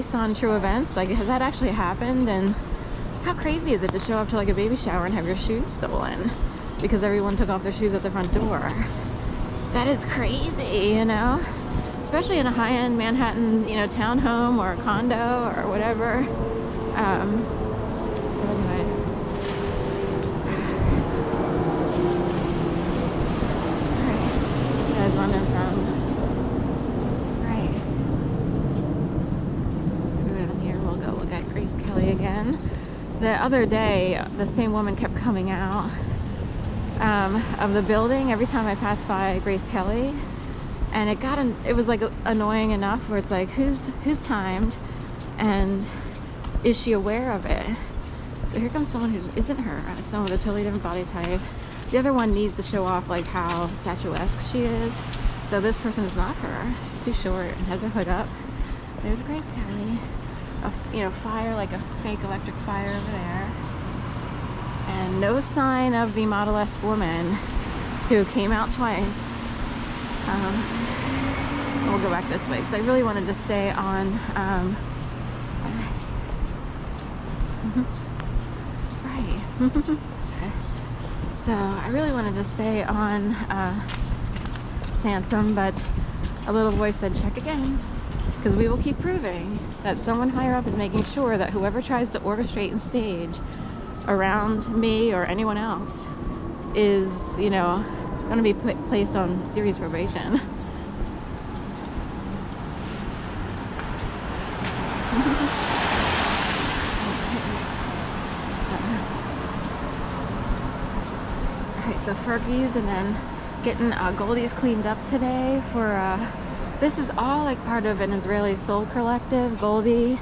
based on true events? Like, has that actually happened? And how crazy is it to show up to like a baby shower and have your shoes stolen because everyone took off their shoes at the front door? That is crazy, you know? Especially in a high-end Manhattan, you know, townhome or a condo or whatever. So anyway. Alright, this guy's running from... Grace Kelly again. The other day, the same woman kept coming out of the building every time I passed by Grace Kelly, and it was like annoying enough where it's like, who's timed, and is she aware of it? But here comes someone who isn't her, someone with a totally different body type. The other one needs to show off like how statuesque she is, so this person is not her. She's too short and has her hood up. There's Grace Kelly. You know, fire, like a fake electric fire over there, and no sign of the model-esque woman who came out twice. We'll go back this way because I really wanted to stay on right. Okay. So I really wanted to stay on Sansom, but a little voice said check again, because we will keep proving that someone higher up is making sure that whoever tries to orchestrate and stage around me or anyone else is, you know, going to be placed on serious probation. Alright, so Fergie's, and then getting Goldie's cleaned up today for this is all like part of an Israeli soul collective, Goldie,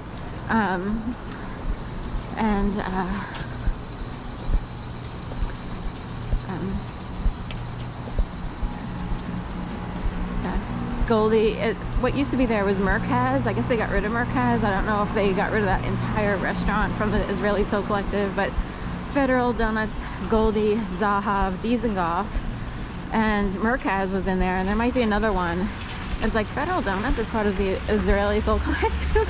Goldie, what used to be there was Merkaz. I guess they got rid of Merkaz. I don't know if they got rid of that entire restaurant from the Israeli soul collective, but Federal Donuts, Goldie, Zahav, Dizengoff, and Merkaz was in there, and there might be another one. It's like Federal Donuts is part of the Israeli soul collective.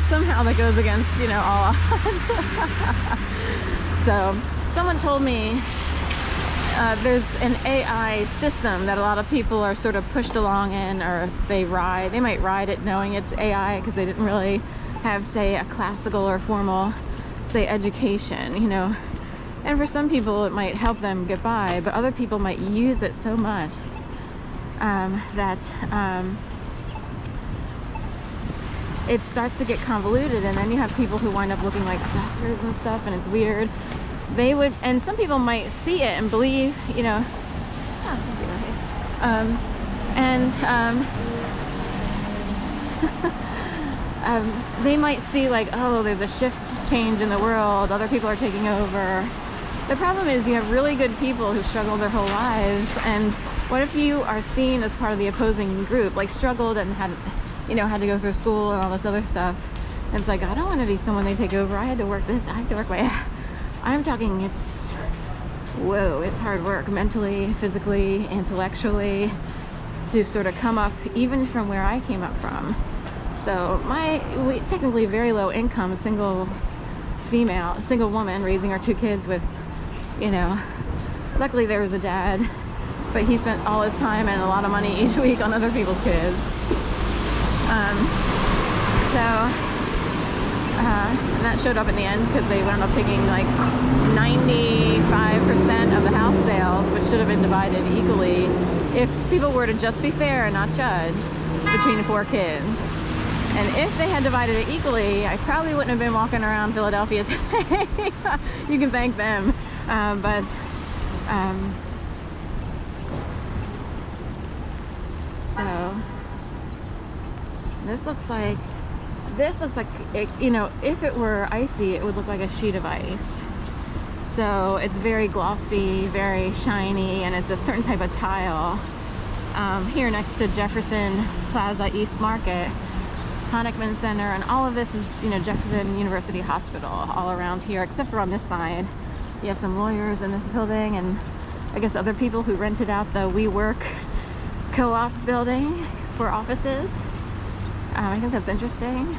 Somehow that goes against, you know, all odds. So someone told me there's an AI system that a lot of people are sort of pushed along in, or they might ride it knowing it's AI because they didn't really have, say, a classical or formal, say, education, you know. And for some people it might help them get by, but other people might use it so much that it starts to get convoluted, and then you have people who wind up looking like stalkers and stuff, and it's weird. They would, and some people might see it and believe, you know, they might see like, oh, there's a shift change in the world, other people are taking over. The problem is you have really good people who struggle their whole lives, and what if you are seen as part of the opposing group, like struggled and had, you know, had to go through school and all this other stuff, and it's like, I don't want to be someone they take over. I had to work this, I had to work my, I'm talking, it's, whoa, it's hard work, mentally, physically, intellectually, to sort of come up even from where I came up from. So we technically very low income, single woman raising our 2 kids with, you know, luckily there was a dad, but he spent all his time and a lot of money each week on other people's kids. And that showed up in the end because they wound up taking like 95% of the house sales, which should have been divided equally if people were to just be fair and not judge, between 4 kids. And if they had divided it equally, I probably wouldn't have been walking around Philadelphia today. You can thank them. So this looks like it, you know, if it were icy, it would look like a sheet of ice. So it's very glossy, very shiny, and it's a certain type of tile. Here next to Jefferson Plaza East Market, Honickman Center, and all of this is, you know, Jefferson University Hospital all around here, except for on this side. You have some lawyers in this building, and I guess other people who rented out the WeWork co-op building for offices. I think that's interesting.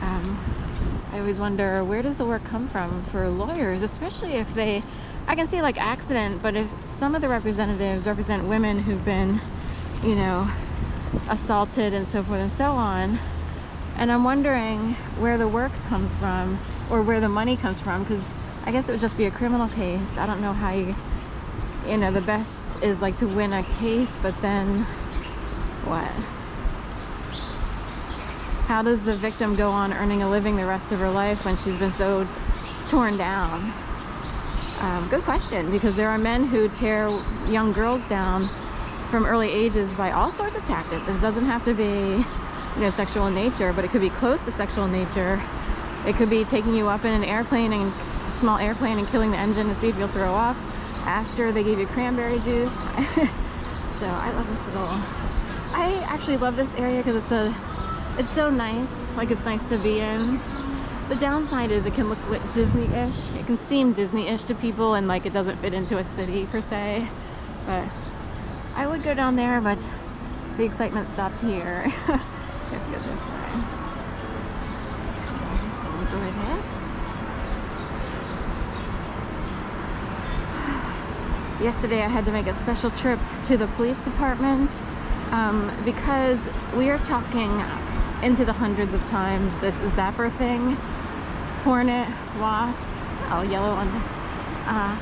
I always wonder, where does the work come from for lawyers, especially if they, I can see like accident, but if some of the representatives represent women who've been, you know, assaulted and so forth and so on, and I'm wondering where the work comes from or where the money comes from, because I guess it would just be a criminal case. I don't know how you know, the best is like to win a case, but then what? How does the victim go on earning a living the rest of her life when she's been so torn down? Good question, because there are men who tear young girls down from early ages by all sorts of tactics. It doesn't have to be, you know, sexual in nature, but it could be close to sexual in nature. It could be taking you up in an airplane, and small airplane, and killing the engine to see if you'll throw off after they gave you cranberry juice. So I love this little, I actually love this area because it's so nice. Like, it's nice to be in. The downside is it can look like Disney-ish. It can seem Disney-ish to people, and like it doesn't fit into a city per se. But I would go down there, but the excitement stops here. You have to go this way. So enjoy this. Yesterday I had to make a special trip to the police department because we are talking into the hundreds of times this zapper thing. Hornet, wasp, oh, yellow on,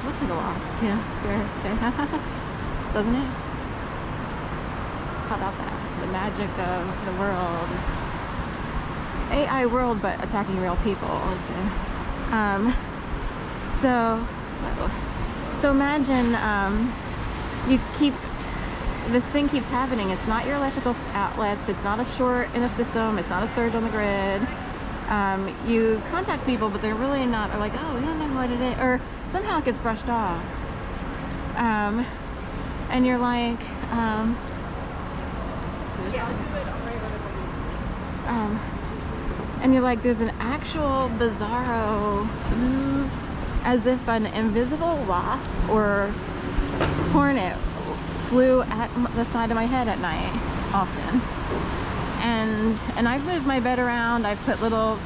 looks like a wasp, yeah, doesn't it? How about that? The magic of the world. AI world, but attacking real people. So imagine this thing keeps happening. It's not your electrical outlets, it's not a short in the system, it's not a surge on the grid. You contact people, but they're really not, or like, oh, we don't know what it is, or somehow it gets brushed off. And you're like, and you're like, there's an actual bizarro bzzz, as if an invisible wasp or hornet flew at the side of my head at night often. And I've moved my bed around. I've put little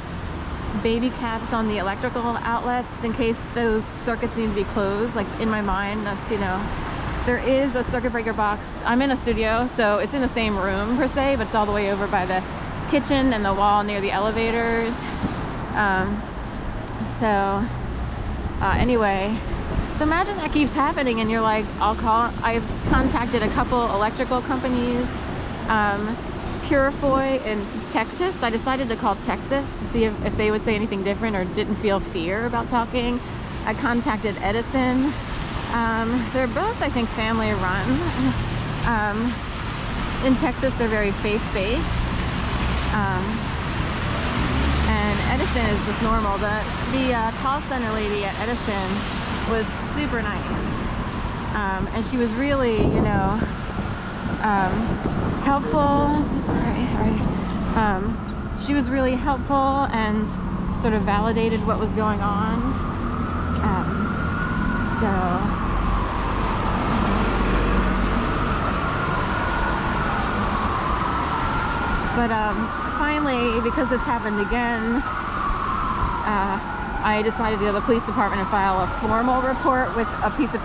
baby caps on the electrical outlets in case those circuits need to be closed. Like, in my mind, that's, you know, there is a circuit breaker box. I'm in a studio, so it's in the same room per se, but it's all the way over by the kitchen and the wall near the elevators. Anyway, so imagine that keeps happening, and you're like, I've contacted a couple electrical companies. Purifoy in Texas. I decided to call Texas to see if they would say anything different or didn't feel fear about talking. I contacted Edison. They're both, I think, family run. In Texas, they're very faith-based. And Edison is just normal. The call center lady at Edison was super nice. And she was really, you know, helpful. She was really helpful and sort of validated what was going on. Finally, because this happened again, I decided to go to the police department and file a formal report with a piece of